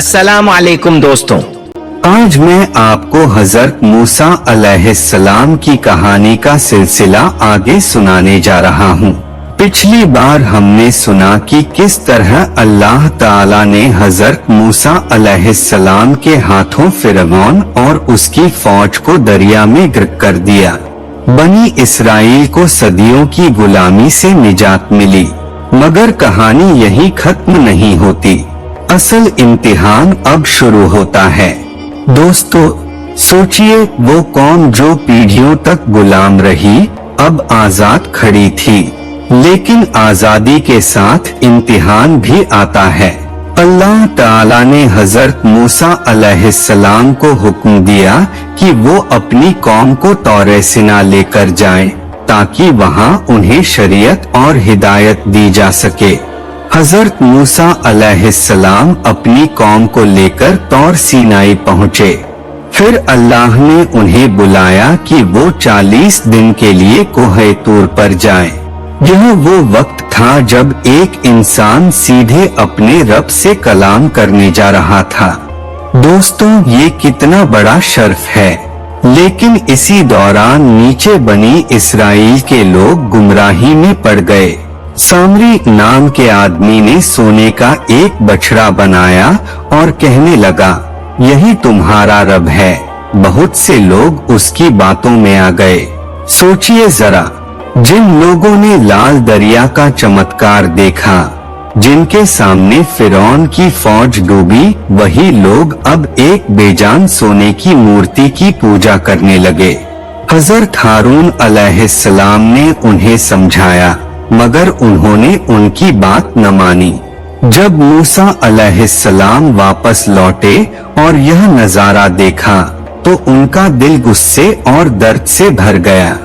अस्सलाम वालेकुम दोस्तों, आज मैं आपको हजरत मूसा अलैहिस्सलाम की कहानी का सिलसिला आगे सुनाने जा रहा हूँ। पिछली बार हमने सुना कि किस तरह अल्लाह ताला ने हजरत मूसा अलैहिस्सलाम के हाथों फिरौन और उसकी फौज को दरिया में गिरफ्तार कर दिया। बनी इस्राइल को सदियों की गुलामी से निजात मिली, मगर कहानी यही खत्म नहीं होती। असल इम्तिहान अब शुरू होता है। दोस्तों, सोचिए वो कौम जो पीढ़ियों तक गुलाम रही अब आजाद खड़ी थी, लेकिन आजादी के साथ इम्तिहान भी आता है। अल्लाह ताला ने हजरत मूसा अलैहिस्सलाम को हुक्म दिया कि वो अपनी कौम को तौरे सिना लेकर जाएं, ताकि वहां उन्हें शरीयत और हिदायत दी जा सके। हजरत मूसा अलैहिस्सलाम अपनी कौम को लेकर तौर सीनाई पहुँचे। फिर अल्लाह ने उन्हें बुलाया कि वो 40 दिन के लिए कोहे तूर पर जाएं। यह वो वक्त था जब एक इंसान सीधे अपने रब से कलाम करने जा रहा था। दोस्तों, ये कितना बड़ा शर्फ है। लेकिन इसी दौरान नीचे बनी इस्राइल के लोग गुमराही में पड़ गए। सामरी नाम के आदमी ने सोने का एक बछड़ा बनाया और कहने लगा, यही तुम्हारा रब है। बहुत से लोग उसकी बातों में आ गए। सोचिए जरा, जिन लोगों ने लाल दरिया का चमत्कार देखा, जिनके सामने फिरौन की फौज डूबी, वही लोग अब एक बेजान सोने की मूर्ति की पूजा करने लगे। हजरत हारून अलैहिस्सलाम ने उन्हें समझाया, मगर उन्होंने उनकी बात न मानी। जब मूसा अलैहिस्सलाम वापस लौटे और यह नजारा देखा तो उनका दिल गुस्से और दर्द से भर गया।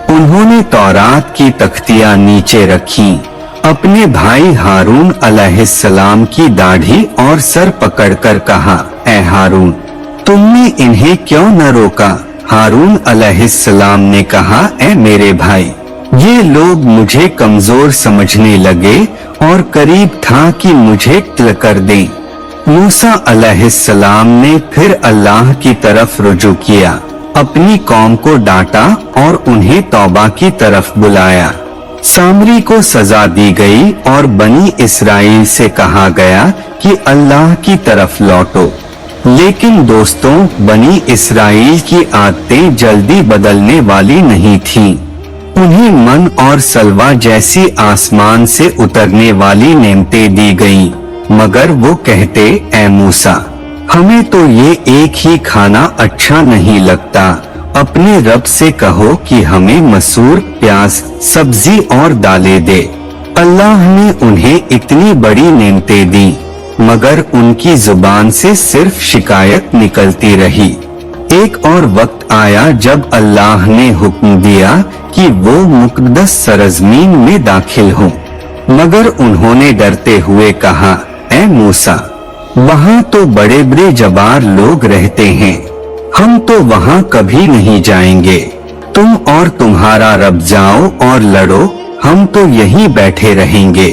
उन्होंने तौरात की तख्तियां नीचे रखी, अपने भाई हारून अलैहिस्सलाम की दाढ़ी और सर पकड़कर कहा, ऐ हारून, तुमने इन्हें क्यों न रोका? हारून अलैहिस्सलाम ने कहा, ऐ मेरे भाई, ये लोग मुझे कमजोर समझने लगे और करीब था कि मुझे कत्ल कर दें। मूसा अलैहिस्सलाम ने फिर अल्लाह की तरफ रुजू किया, अपनी कौम को डांटा और उन्हें तौबा की तरफ बुलाया। सामरी को सजा दी गई और बनी इस्राइल से कहा गया कि अल्लाह की तरफ लौटो। लेकिन दोस्तों, बनी इस्राइल की आदतें जल्दी बदलने वाली नहीं थीं। उन्हें मन और सलवा जैसी आसमान से उतरने वाली नेमतें दी गईं, मगर वो कहते, ऐ मूसा, हमें तो ये एक ही खाना अच्छा नहीं लगता। अपने रब से कहो कि हमें मसूर, प्याज, सब्जी और दालें दे। अल्लाह ने उन्हें इतनी बड़ी नेमतें दी, मगर उनकी जुबान से सिर्फ शिकायत निकलती रही। एक और वक्त आया जब अल्लाह ने हुक्म दिया कि वो मुक़द्दस सरज़मीन में दाखिल हों, मगर उन्होंने डरते हुए कहा, ऐ मूसा, वहाँ तो बड़े बड़े जबार लोग रहते हैं, हम तो वहाँ कभी नहीं जाएंगे। तुम और तुम्हारा रब जाओ और लड़ो, हम तो यहीं बैठे रहेंगे।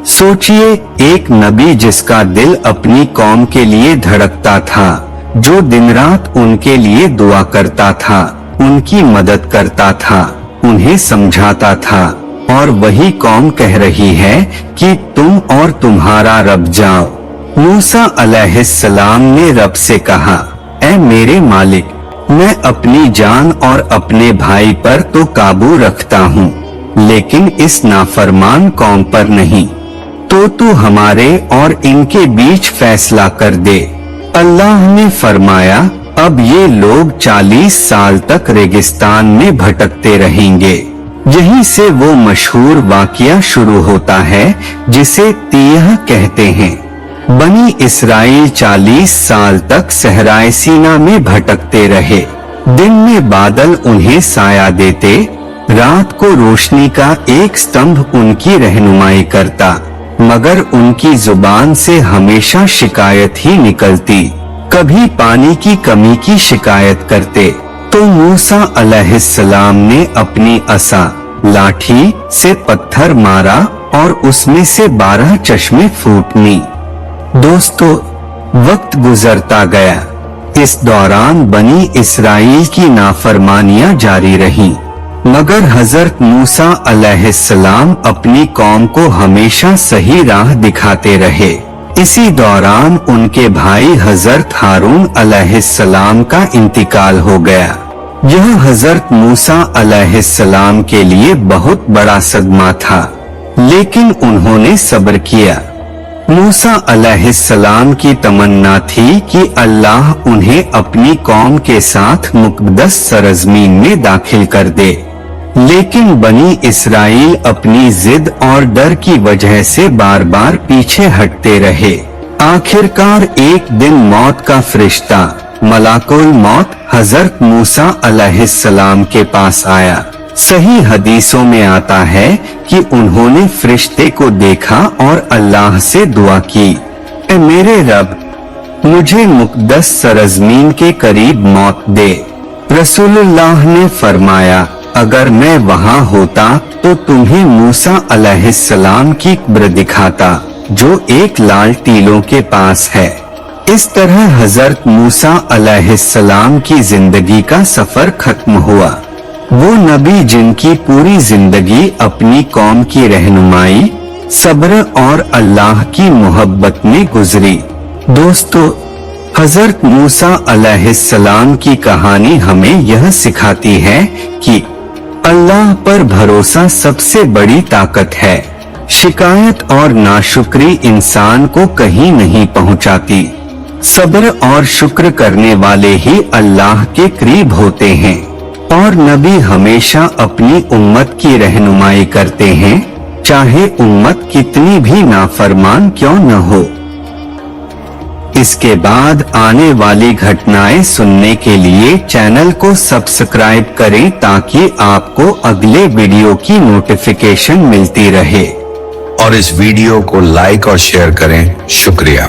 सोचिए, एक नबी जिसका दिल अपनी कौम के लिए धड़कता था, जो दिन रात उनके लिए दुआ करता था, उनकी मदद करता था, उन्हें समझाता था, और वही कौम कह रही है कि तुम और तुम्हारा रब जाओ। मूसा अलैहिस्सलाम ने रब से कहा, ऐ मेरे मालिक, मैं अपनी जान और अपने भाई पर तो काबू रखता हूँ, लेकिन इस नाफरमान कौम पर नहीं। तो तू हमारे और इनके बीच फैसला कर दे। अल्लाह ने फरमाया, अब ये लोग 40 साल तक रेगिस्तान में भटकते रहेंगे। यहीं से वो मशहूर वाक़या शुरू होता है जिसे तीह कहते हैं। बनी इस्राइल 40 साल तक सहराए सीना में भटकते रहे। दिन में बादल उन्हें साया देते, रात को रोशनी का एक स्तंभ उनकी रहनुमाई करता, मगर उनकी जुबान से हमेशा शिकायत ही निकलती। कभी पानी की कमी की शिकायत करते तो मूसा अलैहिस्सलाम ने अपनी असा, लाठी से पत्थर मारा और उसमें से 12 चश्मे फूटनी। दोस्तों, वक्त गुजरता गया। इस दौरान बनी इस्राइल की नाफरमानियां जारी रहीं, मगर हजरत मूसा अलैहिस्सलाम अपनी कौम को हमेशा सही राह दिखाते रहे। इसी दौरान उनके भाई हजरत हारून अलैहिस्सलाम का इंतकाल हो गया। यह हजरत मूसा अलैहिस्सलाम के लिए बहुत बड़ा सदमा था, लेकिन उन्होंने सब्र किया। मूसा अलैहिस्सलाम की तमन्ना थी कि अल्लाह उन्हें अपनी कौम के साथ मुक़द्दस सरज़मीन में दाखिल कर दे, लेकिन बनी इस्राइल अपनी जिद और डर की वजह से बार बार पीछे हटते रहे। आखिरकार एक दिन मौत का फरिश्ता मलाकुल मौत हजरत मूसा अलैहिस्सलाम के पास आया। सही हदीसों में आता है कि उन्होंने फरिश्ते को देखा और अल्लाह से दुआ की, ऐ मेरे रब, मुझे मुक़द्दस सरज़मीन के करीब मौत दे। रसूलुल्लाह ने फरमाया, अगर मैं वहाँ होता तो तुम्हें मूसा अलैहिस्सलाम की कब्र दिखाता, जो एक लाल टीलों के पास है। इस तरह हजरत मूसा अलैहिस्सलाम की जिंदगी का सफर खत्म हुआ। वो नबी जिनकी पूरी जिंदगी अपनी कौम की रहनुमाई, सब्र और अल्लाह की मोहब्बत में गुजरी। दोस्तों, हजरत मूसा अलैहिस्सलाम की कहानी हमें यह सिखाती है कि अल्लाह पर भरोसा सबसे बड़ी ताकत है। शिकायत और नाशुक्री इंसान को कहीं नहीं पहुंचाती। सब्र और शुक्र करने वाले ही अल्लाह के करीब होते हैं। और नबी हमेशा अपनी उम्मत की रहनुमाई करते हैं, चाहे उम्मत कितनी भी नाफरमान क्यों न हो। इसके बाद आने वाली घटनाएं सुनने के लिए चैनल को सब्सक्राइब करें ताकि आपको अगले वीडियो की नोटिफिकेशन मिलती रहे। और इस वीडियो को लाइक और शेयर करें। शुक्रिया।